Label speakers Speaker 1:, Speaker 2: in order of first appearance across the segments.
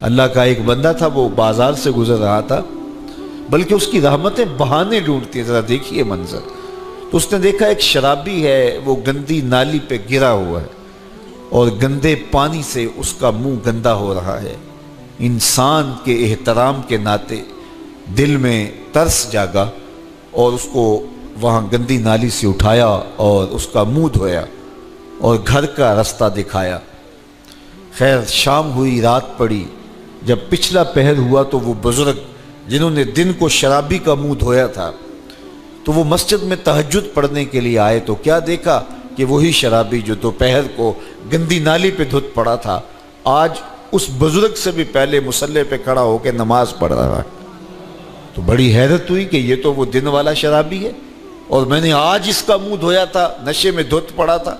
Speaker 1: اللہ کا ایک بندہ تھا، وہ بازار سے گزر رہا تھا، بلکہ اس کی رحمتیں بہانے ڈھونڈتی ہیں۔ ذرا دیکھیے منظر۔ تو اس نے دیکھا ایک شرابی ہے، وہ گندی نالی پہ گرا ہوا ہے اور گندے پانی سے اس کا منہ گندا ہو رہا ہے۔ انسان کے احترام کے ناطے دل میں ترس جاگا اور اس کو وہاں گندی نالی سے اٹھایا اور اس کا منہ دھویا اور گھر کا رستہ دکھایا۔ خیر شام ہوئی، رات پڑی، جب پچھلا پہر ہوا تو وہ بزرگ جنہوں نے دن کو شرابی کا منہ دھویا تھا تو وہ مسجد میں تہجد پڑھنے کے لیے آئے تو کیا دیکھا کہ وہی شرابی جو دوپہر کو گندی نالی پہ دھت پڑا تھا آج اس بزرگ سے بھی پہلے مصلی پہ کھڑا ہو کے نماز پڑھ رہا ہے۔ تو بڑی حیرت ہوئی کہ یہ تو وہ دن والا شرابی ہے اور میں نے آج اس کا منہ دھویا تھا، نشے میں دھت پڑا تھا۔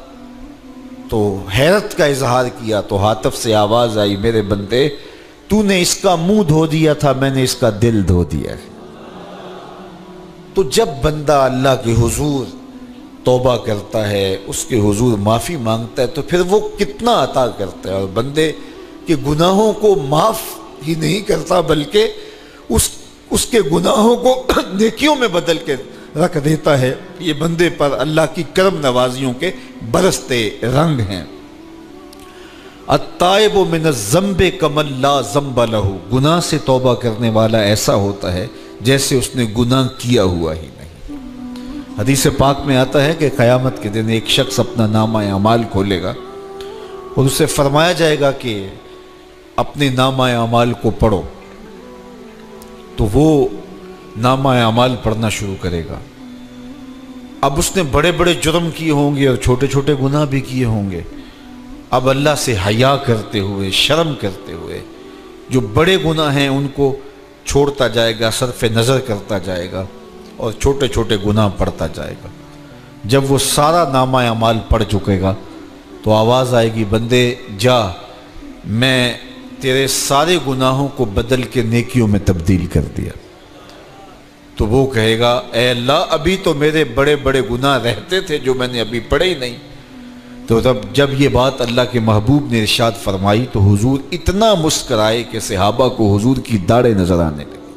Speaker 1: تو حیرت کا اظہار کیا تو ہاتف سے آواز آئی، میرے بندے تو نے اس کا منہ دھو دیا تھا، میں نے اس کا دل دھو دیا ہے۔ تو جب بندہ اللہ کے حضور توبہ کرتا ہے، اس کے حضور معافی مانگتا ہے تو پھر وہ کتنا عطا کرتا ہے، اور بندے کے گناہوں کو معاف ہی نہیں کرتا بلکہ اس کے گناہوں کو نیکیوں میں بدل کے رکھ دیتا ہے۔ یہ بندے پر اللہ کی کرم نوازیوں کے برستے رنگ ہیں۔ التائب من الذنب کمن لا ذنب لہ، گناہ سے توبہ کرنے والا ایسا ہوتا ہے جیسے اس نے گناہ کیا ہوا ہی نہیں۔ حدیث پاک میں آتا ہے کہ قیامت کے دن ایک شخص اپنا نامہ اعمال کھولے گا اور اسے فرمایا جائے گا کہ اپنے نامہ اعمال کو پڑھو، تو وہ نامہ اعمال پڑھنا شروع کرے گا۔ اب اس نے بڑے بڑے جرم کیے ہوں گے اور چھوٹے چھوٹے گناہ بھی کیے ہوں گے۔ اب اللہ سے حیا کرتے ہوئے، شرم کرتے ہوئے جو بڑے گناہ ہیں ان کو چھوڑتا جائے گا، صرف نظر کرتا جائے گا اور چھوٹے چھوٹے گناہ پڑھتا جائے گا۔ جب وہ سارا نامہ اعمال پڑھ چکے گا تو آواز آئے گی، بندے جا، میں تیرے سارے گناہوں کو بدل کے نیکیوں میں تبدیل کر دیا۔ تو وہ کہے گا، اے اللہ ابھی تو میرے بڑے بڑے گناہ رہتے تھے جو میں نے ابھی پڑھے ہی نہیں۔ تو جب یہ بات اللہ کے محبوب نے ارشاد فرمائی تو حضور اتنا مسکرائے کہ صحابہ کو حضور کی داڑھیں نظر آنے لگی۔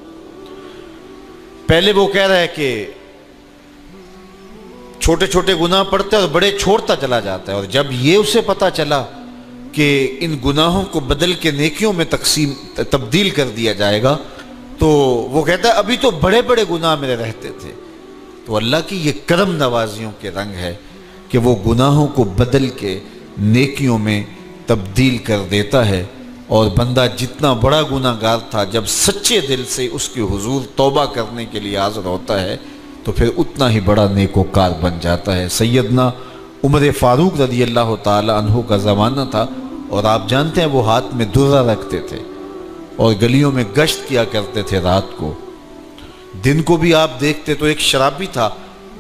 Speaker 1: پہلے وہ کہہ رہا ہے کہ چھوٹے چھوٹے گناہ پڑھتے اور بڑے چھوڑتا چلا جاتا ہے، اور جب یہ اسے پتا چلا کہ ان گناہوں کو بدل کے نیکیوں میں تبدیل کر دیا جائے گا تو وہ کہتا ہے ابھی تو بڑے بڑے گناہ میرے رہتے تھے۔ تو اللہ کی یہ کرم نوازیوں کے رنگ ہے کہ وہ گناہوں کو بدل کے نیکیوں میں تبدیل کر دیتا ہے، اور بندہ جتنا بڑا گناہ گار تھا جب سچے دل سے اس کے حضور توبہ کرنے کے لیے حاضر ہوتا ہے تو پھر اتنا ہی بڑا نیکوکار بن جاتا ہے۔ سیدنا عمر فاروق رضی اللہ تعالی عنہ کا زمانہ تھا، اور آپ جانتے ہیں وہ ہاتھ میں درہ رکھتے تھے اور گلیوں میں گشت کیا کرتے تھے رات کو۔ دن کو بھی آپ دیکھتے تو ایک شرابی تھا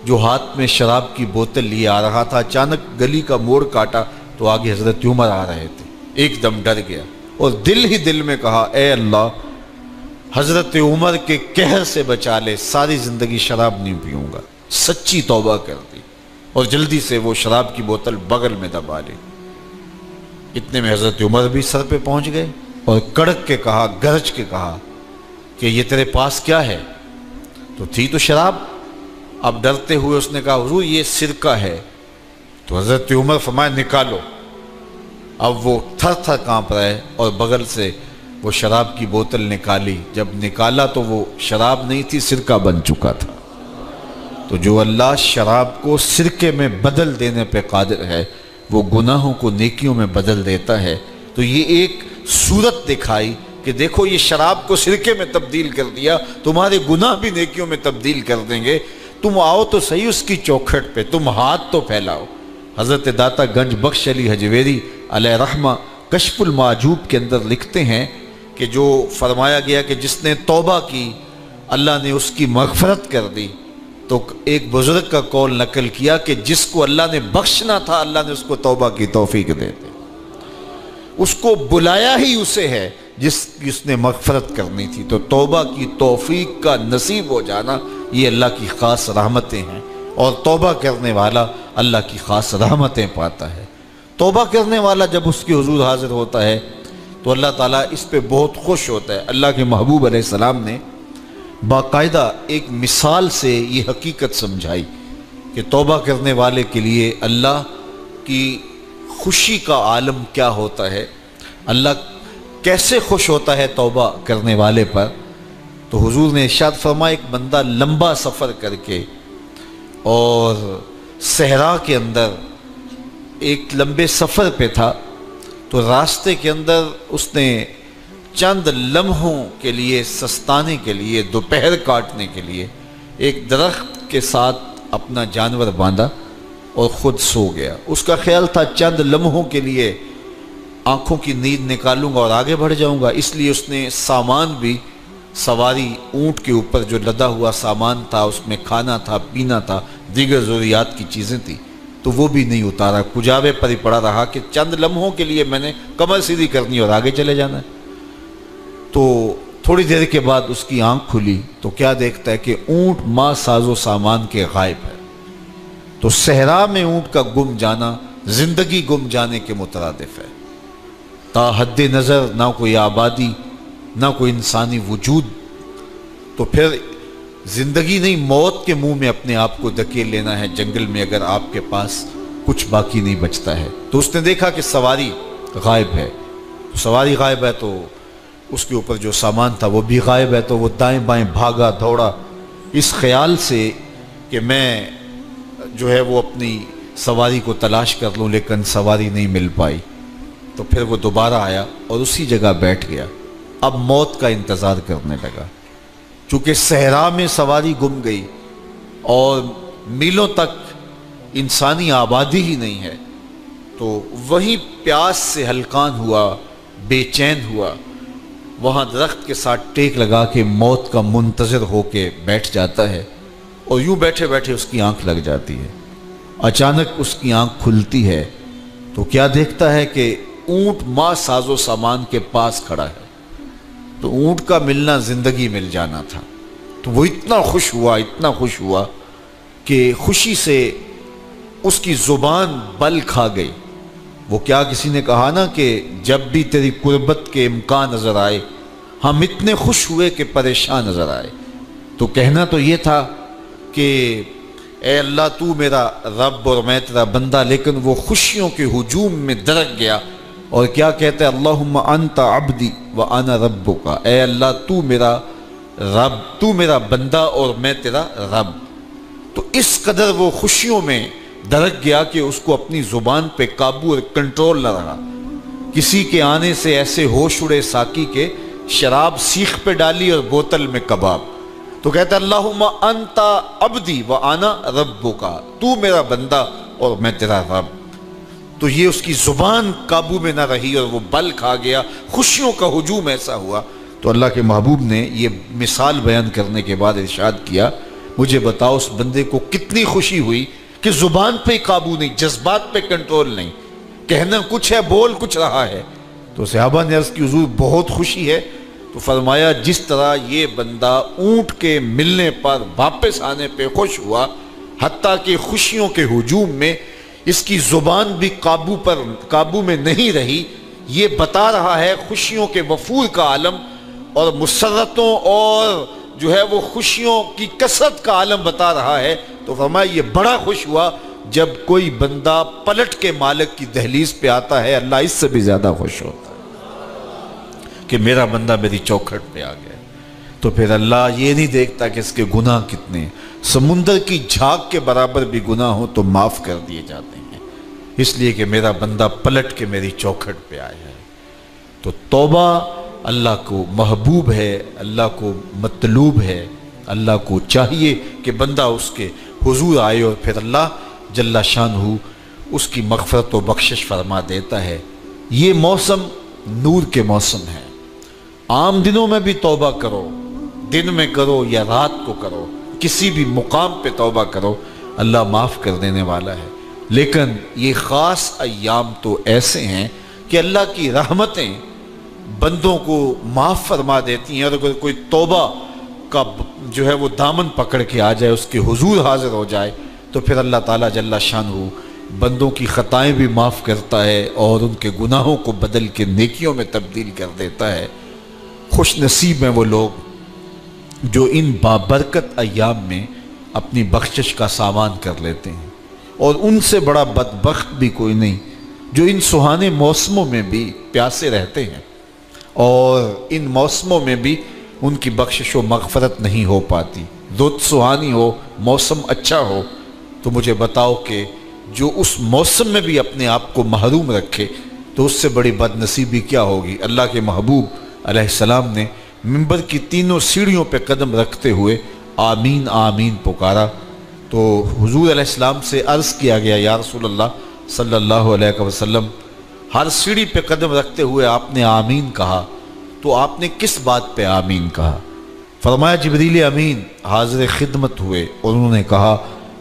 Speaker 1: جو ہاتھ میں شراب کی بوتل لیے آ رہا تھا، اچانک گلی کا موڑ کاٹا تو آگے حضرت عمر آ رہے تھے، ایک دم ڈر گیا اور دل ہی دل میں کہا، اے اللہ حضرت عمر کے قہر سے بچا لے، ساری زندگی شراب نہیں پیوں گا۔ سچی توبہ کر دی اور جلدی سے وہ شراب کی بوتل بغل میں دبا لی۔ اتنے میں حضرت عمر بھی سر پہ پہنچ گئے اور کڑک کے کہا، گرج کے کہا کہ یہ تیرے پاس کیا ہے؟ تو تھی تو شراب۔ اب ڈرتے ہوئے اس نے کہا، حضور یہ سرکہ ہے۔ تو حضرت عمر فرمایا، نکالو۔ اب وہ تھر تھر کانپ رہے اور بغل سے وہ شراب کی بوتل نکالی۔ جب نکالا تو وہ شراب نہیں تھی، سرکہ بن چکا تھا۔ تو جو اللہ شراب کو سرکے میں بدل دینے پہ قادر ہے، وہ گناہوں کو نیکیوں میں بدل دیتا ہے۔ تو یہ ایک صورت دکھائی کہ دیکھو یہ شراب کو سرکے میں تبدیل کر دیا، تمہارے گناہ بھی نیکیوں میں تبدیل کر دیں گے۔ تم آؤ تو صحیح اس کی چوکھٹ پہ، تم ہاتھ تو پھیلاؤ۔ حضرت داتا گنج بخش علی حجویری علیہ رحمہ کشف المعجوب کے اندر لکھتے ہیں کہ جو فرمایا گیا کہ جس نے توبہ کی اللہ نے اس کی مغفرت کر دی، تو ایک بزرگ کا قول نقل کیا کہ جس کو اللہ نے بخشنا تھا اللہ نے اس کو توبہ کی توفیق دے دی۔ اس کو بلایا ہی اسے ہے جس نے مغفرت کرنی تھی۔ تو توبہ کی توفیق کا نصیب ہو جانا یہ اللہ کی خاص رحمتیں ہیں، اور توبہ کرنے والا اللہ کی خاص رحمتیں پاتا ہے۔ توبہ کرنے والا جب اس کے حضور حاضر ہوتا ہے تو اللہ تعالیٰ اس پہ بہت خوش ہوتا ہے۔ اللہ کے محبوب علیہ السلام نے باقاعدہ ایک مثال سے یہ حقیقت سمجھائی کہ توبہ کرنے والے کے لیے اللہ کی خوشی کا عالم کیا ہوتا ہے، اللہ کیسے خوش ہوتا ہے توبہ کرنے والے پر۔ تو حضور نے ارشاد فرمایا ایک بندہ لمبا سفر کر کے اور صحرا کے اندر ایک لمبے سفر پہ تھا، تو راستے کے اندر اس نے چند لمحوں کے لیے سستانے کے لیے، دوپہر کاٹنے کے لیے ایک درخت کے ساتھ اپنا جانور باندھا اور خود سو گیا۔ اس کا خیال تھا چند لمحوں کے لیے آنکھوں کی نیند نکالوں گا اور آگے بڑھ جاؤں گا، اس لیے اس نے سامان بھی سواری اونٹ کے اوپر جو لدا ہوا سامان تھا، اس میں کھانا تھا، پینا تھا، دیگر ضروریات کی چیزیں تھیں، تو وہ بھی نہیں اتارا، کجاوے پر ہی پڑا رہا کہ چند لمحوں کے لیے میں نے کمر سیدھی کرنی اور آگے چلے جانا ہے۔ تو تھوڑی دیر کے بعد اس کی آنکھ کھلی تو کیا دیکھتا ہے کہ اونٹ ماں ساز و سامان کے غائب ہے۔ تو صحرا میں اونٹ کا گم جانا زندگی گم جانے کے مترادف ہے۔ تا حد نظر نہ کوئی آبادی، نہ کوئی انسانی وجود، تو پھر زندگی نہیں موت کے منہ میں اپنے آپ کو دھکیل لینا ہے جنگل میں، اگر آپ کے پاس کچھ باقی نہیں بچتا ہے۔ تو اس نے دیکھا کہ سواری غائب ہے، سواری غائب ہے تو اس کے اوپر جو سامان تھا وہ بھی غائب ہے، تو وہ دائیں بائیں بھاگا دوڑا اس خیال سے کہ میں جو ہے وہ اپنی سواری کو تلاش کر لوں، لیکن سواری نہیں مل پائی۔ تو پھر وہ دوبارہ آیا اور اسی جگہ بیٹھ گیا، اب موت کا انتظار کرنے لگا۔ چونکہ صحرا میں سواری گم گئی اور میلوں تک انسانی آبادی ہی نہیں ہے، تو وہیں پیاس سے ہلکان ہوا، بے چین ہوا، وہاں درخت کے ساتھ ٹیک لگا کے موت کا منتظر ہو کے بیٹھ جاتا ہے، اور یوں بیٹھے بیٹھے اس کی آنکھ لگ جاتی ہے۔ اچانک اس کی آنکھ کھلتی ہے تو کیا دیکھتا ہے کہ اونٹ ماں ساز و سامان کے پاس کھڑا ہے۔ تو اونٹ کا ملنا زندگی مل جانا تھا، تو وہ اتنا خوش ہوا کہ خوشی سے اس کی زبان بل کھا گئی۔ وہ کیا کسی نے کہا نا کہ جب بھی تیری قربت کے امکان نظر آئے ہم اتنے خوش ہوئے کہ پریشان نظر آئے۔ تو کہنا تو یہ تھا کہ اے اللہ تو میرا رب اور میں تیرا بندہ، لیکن وہ خوشیوں کے ہجوم میں درک گیا اور کیا کہتا ہے، اللہم انت عبدی وانا ربک، اے اللہ تو میرا رب، تو میرا بندہ اور میں تیرا رب۔ تو اس قدر وہ خوشیوں میں درک گیا کہ اس کو اپنی زبان پہ قابو اور کنٹرول نہ رہا۔ کسی کے آنے سے ایسے ہوش اڑے ساقی کے، شراب سیخ پہ ڈالی اور بوتل میں کباب۔ تو کہتا ہے اللہم انت عبدی وانا ربک، تو میرا بندہ اور میں تیرا رب۔ تو یہ اس کی زبان قابو میں نہ رہی اور وہ بل کھا گیا، خوشیوں کا ہجوم ایسا ہوا۔ تو اللہ کے محبوب نے یہ مثال بیان کرنے کے بعد ارشاد کیا، مجھے بتاؤ اس بندے کو کتنی خوشی ہوئی کہ زبان پہ قابو نہیں، جذبات پہ کنٹرول نہیں، کہنا کچھ ہے بول کچھ رہا ہے۔ تو صحابہ نے عرض کی حضور بہت خوشی ہے۔ تو فرمایا جس طرح یہ بندہ اونٹ کے ملنے پر واپس آنے پہ خوش ہوا، حتیٰ کہ خوشیوں کے ہجوم میں اس کی زبان بھی قابو میں نہیں رہی، یہ بتا رہا ہے خوشیوں کے وفور کا عالم اور مسرتوں اور جو ہے وہ خوشیوں کی کثرت کا عالم بتا رہا ہے۔ تو فرمایا یہ بڑا خوش ہوا جب کوئی بندہ پلٹ کے مالک کی دہلیز پہ آتا ہے، اللہ اس سے بھی زیادہ خوش ہوتا ہے کہ میرا بندہ میری چوکھٹ پہ آ گیا۔ تو پھر اللہ یہ نہیں دیکھتا کہ اس کے گناہ کتنے ہیں، سمندر کی جھاگ کے برابر بھی گناہ ہو تو معاف کر دیے جاتے ہیں، اس لیے کہ میرا بندہ پلٹ کے میری چوکھٹ پہ آیا ہے۔ تو توبہ اللہ کو محبوب ہے، اللہ کو مطلوب ہے، اللہ کو چاہیے کہ بندہ اس کے حضور آئے اور پھر اللہ جل شانہ اس کی مغفرت و بخشش فرما دیتا ہے۔ یہ موسم نور کے موسم ہے، عام دنوں میں بھی توبہ کرو، دن میں کرو یا رات کو کرو، کسی بھی مقام پہ توبہ کرو، اللہ معاف کر دینے والا ہے۔ لیکن یہ خاص ایام تو ایسے ہیں کہ اللہ کی رحمتیں بندوں کو معاف فرما دیتی ہیں، اور اگر کوئی توبہ کا جو ہے وہ دامن پکڑ کے آ جائے، اس کے حضور حاضر ہو جائے، تو پھر اللہ تعالیٰ جل شانہ بندوں کی خطائیں بھی معاف کرتا ہے اور ان کے گناہوں کو بدل کے نیکیوں میں تبدیل کر دیتا ہے۔ خوش نصیب ہیں وہ لوگ جو ان بابرکت ایام میں اپنی بخشش کا سامان کر لیتے ہیں، اور ان سے بڑا بدبخت بھی کوئی نہیں جو ان سہانے موسموں میں بھی پیاسے رہتے ہیں اور ان موسموں میں بھی ان کی بخشش و مغفرت نہیں ہو پاتی۔ رت سہانی ہو، موسم اچھا ہو، تو مجھے بتاؤ کہ جو اس موسم میں بھی اپنے آپ کو محروم رکھے تو اس سے بڑی بد نصیبی کیا ہوگی۔ اللہ کے محبوب علیہ السلام نے منبر کی تینوں سیڑھیوں پہ قدم رکھتے ہوئے آمین آمین پکارا، تو حضور علیہ السلام سے عرض کیا گیا یا رسول اللہ صلی اللہ علیہ وسلم، ہر سیڑھی پہ قدم رکھتے ہوئے آپ نے آمین کہا، تو آپ نے کس بات پہ آمین کہا؟ فرمایا جبریل امین حاضر خدمت ہوئے اور انہوں نے کہا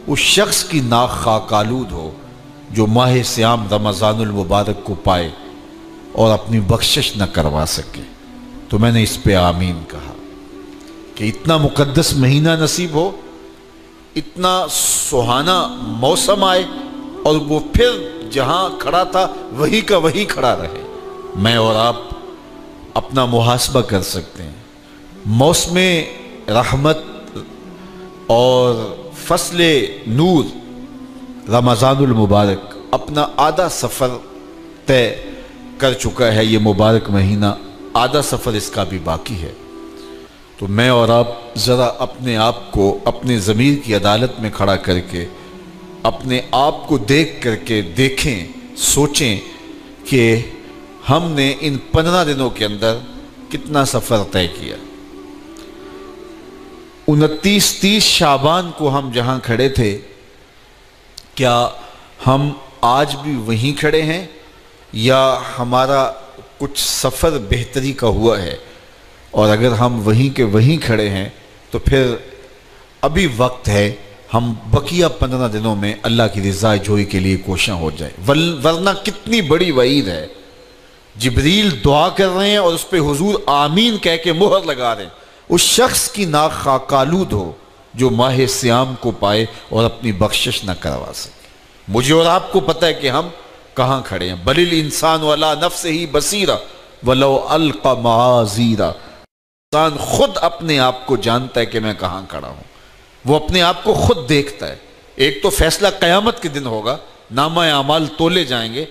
Speaker 1: اس شخص کی ناک خاک آلود ہو جو ماہ صیام رمضان المبارک کو پائے اور اپنی بخشش نہ کروا سکے۔ تو میں نے اس پہ آمین کہا کہ اتنا مقدس مہینہ نصیب ہو، اتنا سہانا موسم آئے اور وہ پھر جہاں کھڑا تھا وہی کا وہی کھڑا رہے۔ میں اور آپ اپنا محاسبہ کر سکتے ہیں۔ موسم رحمت اور فصل نور رمضان المبارک اپنا آدھا سفر طے کر چکا ہے، یہ مبارک مہینہ آدھا سفر اس کا بھی باقی ہے۔ تو میں اور آپ ذرا اپنے آپ کو اپنے ضمیر کی عدالت میں کھڑا کر کے اپنے آپ کو دیکھ کر کے دیکھیں، سوچیں کہ ہم نے ان 15 دنوں کے اندر کتنا سفر طے کیا۔ 29-30 شعبان کو ہم جہاں کھڑے تھے، کیا ہم آج بھی وہیں کھڑے ہیں یا ہمارا کچھ سفر بہتری کا ہوا ہے؟ اور اگر ہم وہیں کے وہیں کھڑے ہیں تو پھر ابھی وقت ہے، ہم بقیہ 15 دنوں میں اللہ کی رضا جوئی کے لیے کوشاں ہو جائیں، ورنہ کتنی بڑی وعید ہے۔ جبریل دعا کر رہے ہیں اور اس پہ حضور آمین کہہ کے مہر لگا رہے ہیں، اس شخص کی ناک خاک آلود ہو جو ماہ صیام کو پائے اور اپنی بخشش نہ کروا سکے۔ مجھے اور آپ کو پتہ ہے کہ ہم کہاں کھڑے ہیں۔ بل الانسان علی نفسہ بصیرہ ولو القی معاذیرہ، انسان خود اپنے آپ کو جانتا ہے کہ میں کہاں کھڑا ہوں، وہ اپنے آپ کو خود دیکھتا ہے۔ ایک تو فیصلہ قیامت کے دن ہوگا، نامہ اعمال تولے جائیں گے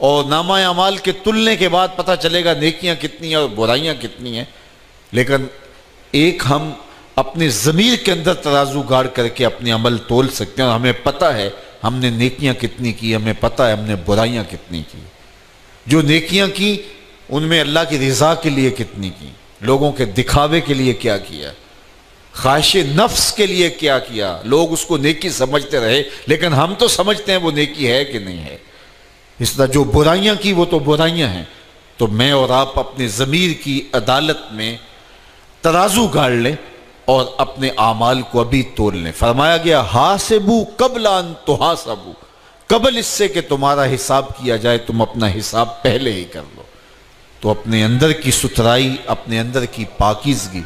Speaker 1: اور نامہ اعمال کے تلنے کے بعد پتہ چلے گا نیکیاں کتنی ہیں اور برائیاں کتنی ہیں۔ لیکن ایک ہم اپنے ضمیر کے اندر ترازو گاڑ کر کے اپنے عمل تول سکتے ہیں اور ہمیں پتہ ہے ہم نے نیکیاں کتنی کی، ہمیں پتہ ہے ہم نے برائیاں کتنی کی۔ جو نیکیاں کی ان میں اللہ کی رضا کے لیے کتنی کی، لوگوں کے دکھاوے کے لیے کیا کیا، خواہش نفس کے لیے کیا کیا، لوگ اس کو نیکی سمجھتے رہے لیکن ہم تو سمجھتے ہیں وہ نیکی ہے کہ نہیں ہے۔ اس طرح جو برائیاں کی وہ تو برائیاں ہیں۔ تو میں اور آپ اپنے ضمیر کی عدالت میں ترازو گاڑ لیں اور اپنے اعمال کو ابھی تول لیں۔ فرمایا گیا حاسبو قبل ان تحاسبو، قبل اس سے کہ تمہارا حساب کیا جائے تم اپنا حساب پہلے ہی کر لو۔ تو اپنے اندر کی ستھرائی، اپنے اندر کی پاکیزگی